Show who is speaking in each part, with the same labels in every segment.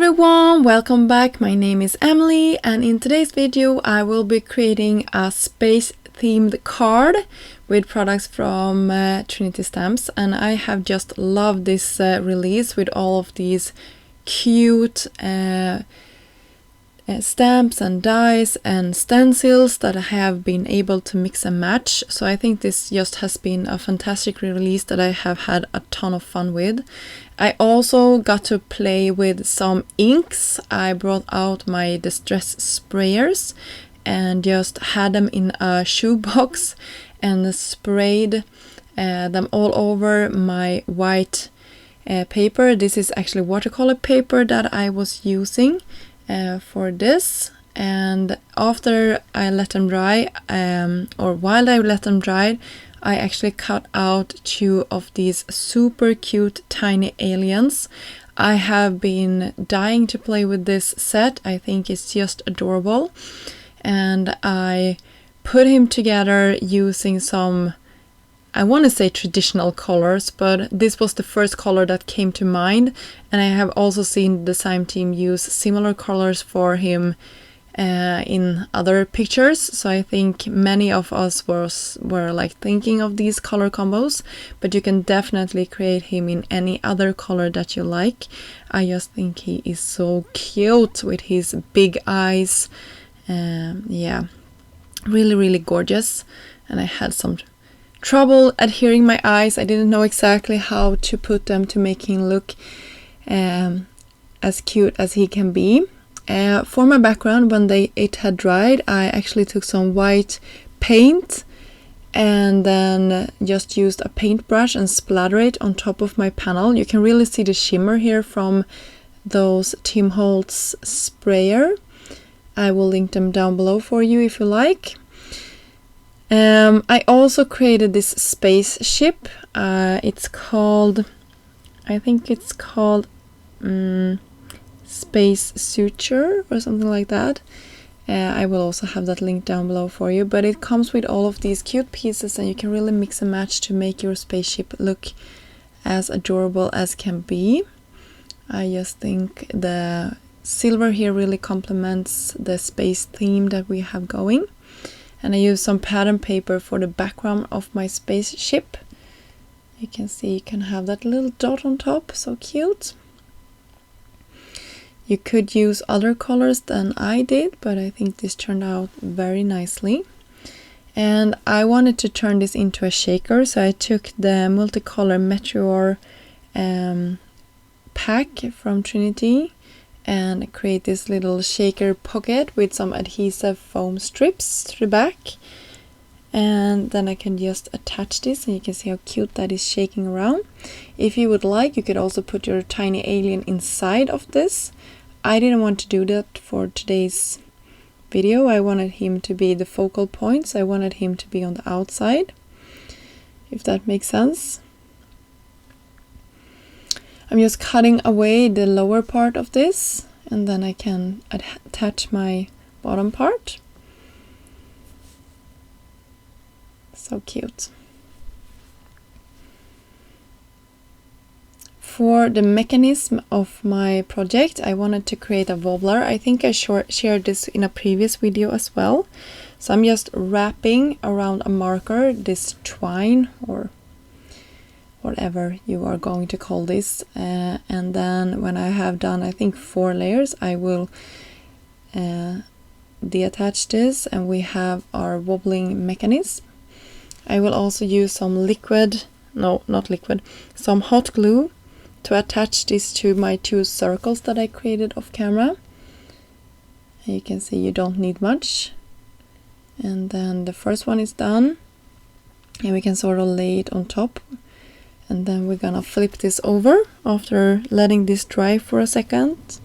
Speaker 1: everyone, welcome back. My name is Emily, and in today's video I will be creating a space themed card with products from Trinity Stamps, and I have just loved this release with all of these cute stamps and dies and stencils that I have been able to mix and match. So I think this just has been a fantastic release that I have had a ton of fun with. I also got to play with some inks. I brought out my Distress sprayers and just had them in a shoebox and sprayed them all over my white paper. This is actually watercolor paper that I was using for this, and after I let them dry, or while I let them dry, I actually cut out 2 of these super cute tiny aliens. I have been dying to play with this set. I think it's just adorable, and I put him together using some, I want to say traditional colors, but this was the first color that came to mind, and I have also seen the design team use similar colors for him in other pictures. So I think many of us were like thinking of these color combos, but you can definitely create him in any other color that you like. I just think he is so cute with his big eyes. Yeah, really gorgeous, and I had some trouble adhering my eyes. I didn't know exactly how to put them to make him look as cute as he can be. For my background, when it had dried, I actually took some white paint and then just used a paintbrush and splattered it on top of my panel. You can really see the shimmer here from those Tim Holtz sprayer. I will link them down below for you if you like. I also created this spaceship. It's called, I think it's called Space Suture or something like that. I will also have that link down below for you, but it comes with all of these cute pieces, and you can really mix and match to make your spaceship look as adorable as can be. I just think the silver here really complements the space theme that we have going. And I use some pattern paper for the background of my spaceship. You can see you can have that little dot on top, so cute. You could use other colors than I did, but I think this turned out very nicely. And I wanted to turn this into a shaker, so I took the multicolor Meteor pack from Trinity and create this little shaker pocket with some adhesive foam strips to the back, and then I can just attach this, and you can see how cute that is shaking around. If you would like, you could also put your tiny alien inside of this. I didn't want to do that for today's video. I wanted him to be the focal point, so I wanted him to be on the outside, if that makes sense. I'm just cutting away the lower part of this, and then I can attach my bottom part. So cute. For the mechanism of my project, I wanted to create a wobbler. I think I shared this in a previous video as well. So I'm just wrapping around a marker this twine, or whatever you are going to call this, and then when I have done, I think 4 layers, I will deattach this, and we have our wobbling mechanism. I will also use some some hot glue to attach this to my 2 circles that I created off camera. And you can see you don't need much. And then the first one is done, and we can sort of lay it on top. And then we're gonna flip this over after letting this dry for a second.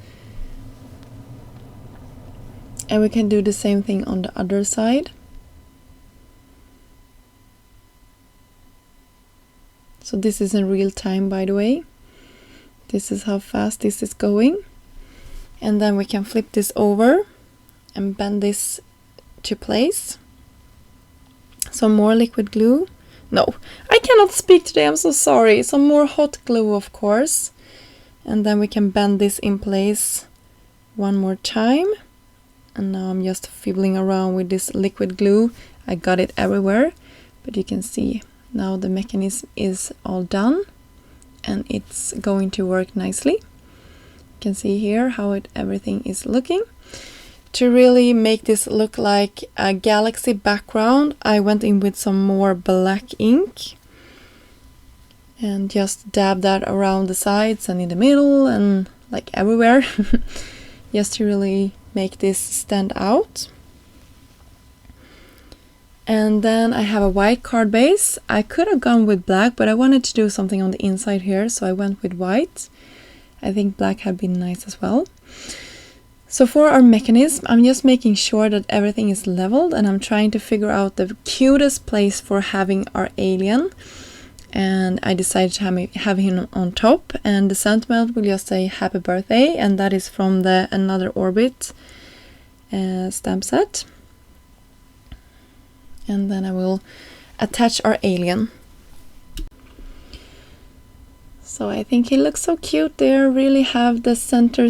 Speaker 1: And we can do the same thing on the other side. So this is in real time, by the way. This is how fast this is going. And then we can flip this over and bend this to place. Some more liquid glue. No, I cannot speak today, I'm so sorry. Some more hot glue, of course. And then we can bend this in place one more time. And now I'm just fiddling around with this liquid glue. I got it everywhere, but you can see now the mechanism is all done and it's going to work nicely. You can see here how everything is looking. To really make this look like a galaxy background, I went in with some more black ink and just dab that around the sides and in the middle and like everywhere, just to really make this stand out. And then I have a white card base. I could have gone with black, but I wanted to do something on the inside here, so I went with white. I think black had been nice as well. So for our mechanism, I'm just making sure that everything is leveled, and I'm trying to figure out the cutest place for having our alien. And I decided to have him on top, and the sentiment will just say happy birthday, and that is from the Another Orbit stamp set. And then I will attach our alien. So I think he looks so cute there, really have the center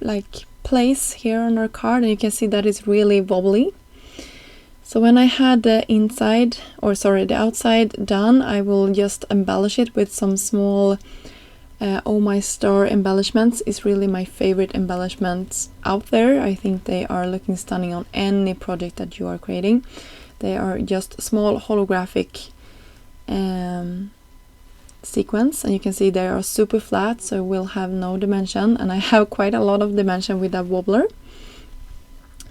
Speaker 1: like place here on our card, and you can see that it's really wobbly. So when I had the outside done, I will just embellish it with some small Oh My Star embellishments. Is really my favorite embellishments out there. I think they are looking stunning on any project that you are creating. They are just small holographic sequence, and you can see they are super flat, so will have no dimension, and I have quite a lot of dimension with that wobbler.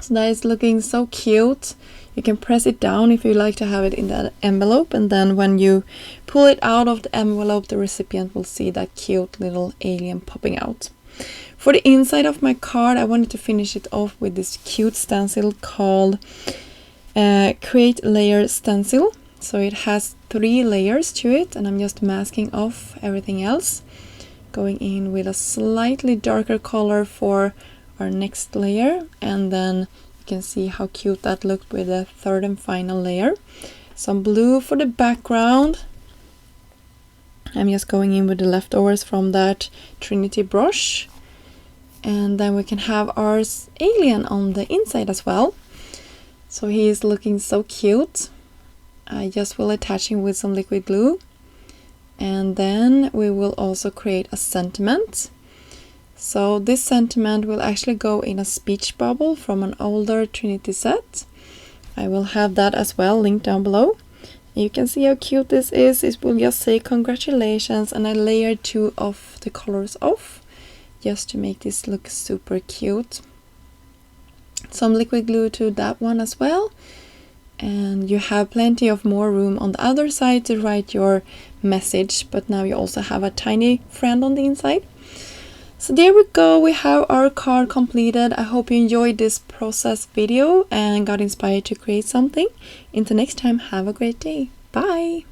Speaker 1: So that is looking so cute. You can press it down if you like to have it in that envelope, and then when you pull it out of the envelope, the recipient will see that cute little alien popping out. For the inside of my card, I wanted to finish it off with this cute stencil called Create Layer Stencil. So it has 3 layers to it, and I'm just masking off everything else, going in with a slightly darker color for our next layer, and then you can see how cute that looked with the third and final layer. Some blue for the background. I'm just going in with the leftovers from that Trinity brush, and then we can have our alien on the inside as well. So he is looking so cute. I just will attach him with some liquid glue, and then we will also create a sentiment. So this sentiment will actually go in a speech bubble from an older Trinity set. I will have that as well linked down below. You can see how cute this is. It will just say congratulations, and I layered 2 of the colors off just to make this look super cute. Some liquid glue to that one as well. And you have plenty of more room on the other side to write your message, but now you also have a tiny friend on the inside. So there we go, we have our card completed. I hope you enjoyed this process video and got inspired to create something. Until next time, have a great day. Bye!